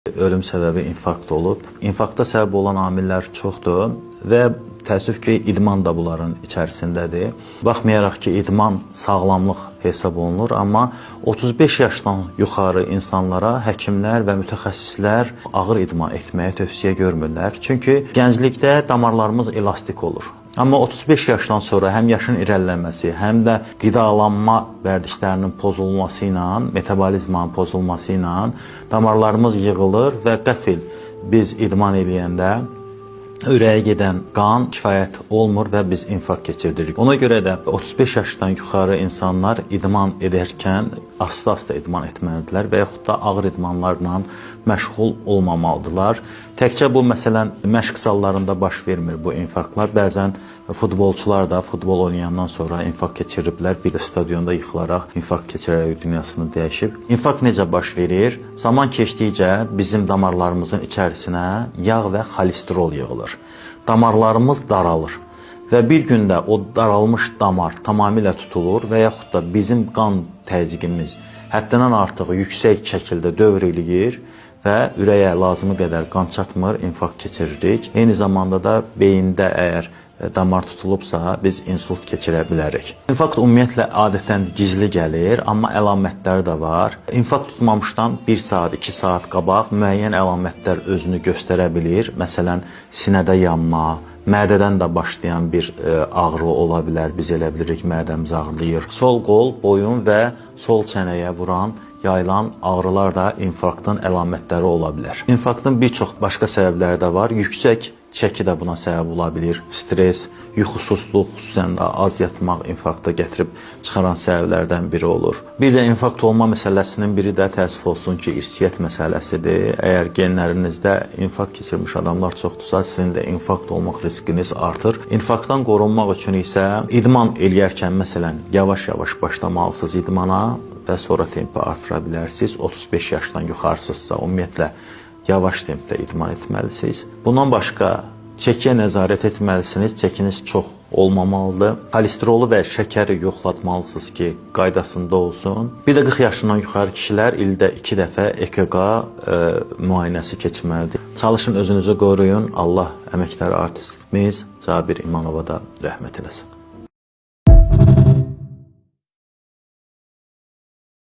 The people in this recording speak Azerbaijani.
Ölüm səbəbi infarkt olub. İnfarkta səbəb olan amillər çoxdur və təəssüf ki, idman da bunların içərisindədir. Baxmayaraq ki, idman sağlamlıq hesab olunur, amma 35 yaşdan yuxarı insanlara həkimlər və mütəxəssislər ağır idman etməyə tövsiyə görmürlər. Çünki gənclikdə damarlarımız elastik olur. Amma 35 yaşdan sonra həm yaşın irəliləməsi, həm də qidalanma vərdişlərinin pozulması ilə, metabolizmanın pozulması ilə damarlarımız yığılır və qəfil biz idman eləyəndə ürəyə gedən qan kifayət olmur və biz infarkt keçirdirik. Ona görə də 35 yaşdan yuxarı insanlar idman edərkən asta-asta idman etməlidirlər və yaxud da ağır idmanlarla məşğul olmamalıdırlar. Təkcə bu, məsələn, məşq zallarında baş vermir bu infarktlar. Bəzən futbolçular da futbol oynayandan sonra infarkt keçiriblər. Bir də stadionda yıxılaraq infarkt keçirərək dünyasını dəyişib. İnfarkt necə baş verir? Zaman keçdikcə bizim damarlarımızın içərisinə yağ və xolesterol yığılır. Damarlarımız daralır və bir gündə o daralmış damar tamamilə tutulur və yaxud da bizim qan təzyiqimiz həddindən artıq yüksək şəkildə dövr eləyir və ürəyə lazımı qədər qan çatmır, infarkt keçiririk. Eyni zamanda da beyində əgər damar tutulubsa, biz insult keçirə bilərik. İnfarkt ümumiyyətlə adətən gizli gəlir, amma əlamətləri də var. İnfarkt tutmamışdan 1 saat, 2 saat qabaq müəyyən əlamətlər özünü göstərə bilir. Məsələn, sinədə yanma, mədədən də başlayan bir ağrı ola bilər. Biz elə bilirik, mədəmiz ağrıyır. Sol qol, boyun və sol çənəyə vuran, yayılan ağrılar da infarktın əlamətləri ola bilər. İnfarktın bir çox başqa səbəbləri də var. Yüksək çəki də buna səbəb ola bilir. Stres, yuxusuzluq, xüsusən də az yatmaq infarkta gətirib çıxaran səbəblərdən biri olur. Bir də infarkt olma məsələsinin biri də təəssüf olsun ki, irsiyyət məsələsidir. Əgər genlərinizdə infarkt keçirmiş adamlar çoxdursa, sizin də infarkt olmaq riskiniz artır. İnfarktdan qorunmaq üçün isə idman eləyərkən, məsələn, yavaş-yavaş başlamalısınız idmana və sonra tempi artıra bilərsiniz. 35 yaşdan yuxarısızsa, ümumiyyətlə, yavaş tempdə idman etməlisiniz. Bundan başqa, çəkiyə nəzarət etməlisiniz. Çəkiniz çox olmamalıdır. Xolesterolu və şəkəri yoxlatmalısınız ki, qaydasında olsun. Bir də 40 yaşından yuxarı kişilər ildə 2 dəfə EKG müayinəsi keçməlidir. Çalışın, özünüzü qoruyun. Allah əməkdar artistimiz Cabir İmanova da rəhmət eləsin.